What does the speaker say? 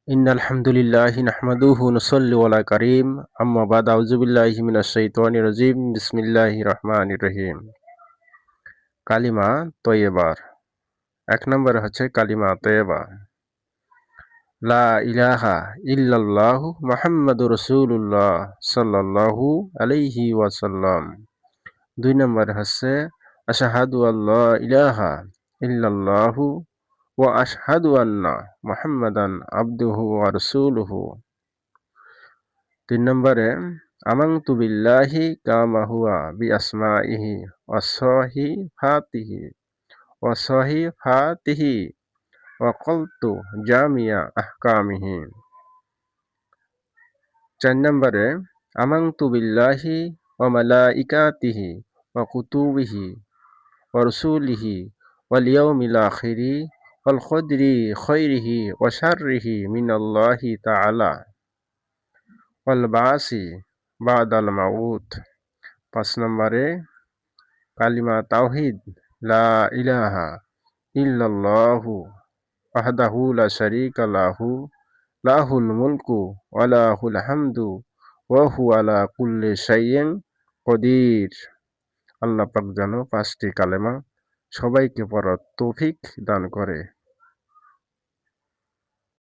ইন্নাল হামদুলিল্লাহি নাহমাদুহু ওয়া নুসাল্লি আলা কারীম আম্মা বাদ আউযু বিল্লাহি মিনাশ শাইতানির রাজীম বিসমিল্লাহির রহমানির রহিম। কালিমা তয়্যেবার ১ নম্বরে হচ্ছে কালিমা তয়্যেবা। লা ইলাহা ইল্লাল্লাহু মুহাম্মাদুর রাসূলুল্লাহ সাল্লাল্লাহু আলাইহি ওয়াসাল্লাম। ২ নম্বরে হচ্ছে আশহাদু আল্লা ইলাহা ইল্লাল্লাহু ওয়া আশহাদু আন্না মুহাম্মাদান আবদুহু ওয়া রাসূলুহু। ৩ নম্বরে আমানতু বিল্লাহি কামা হুয়া বিআসমাইহি ওয়া সহিফাতিহি ওয়া ক্বালতু জামিয়া আহকামিহি। ৪ নম্বরে আমানতু বিল্লাহি ওয়া মালাইকাতিহি ওয়া কুতুবিহি ওয়া রুসুলিহি ওয়াল ইয়াউমিল আখিরি ওয়াল কদরি খাইরিহি ওয়া শাররিহি মিনাল্লাহি তাআলা ওয়াল বাসি বাদাল মাউত। ৫ নম্বরে কালিমা তাওহীদ লা ইলাহা ইল্লাল্লাহু ওয়াহদাহু লা শারীকা লাহু লাহুল মুলকু ওয়া লাহুল হামদু ওয়া হুয়া আলা কুল্লি শাইইন কদির। আল্লাহ পাক যেন ৫টি কালেমা সবাইকে পড়ার তৌফিক দান করে।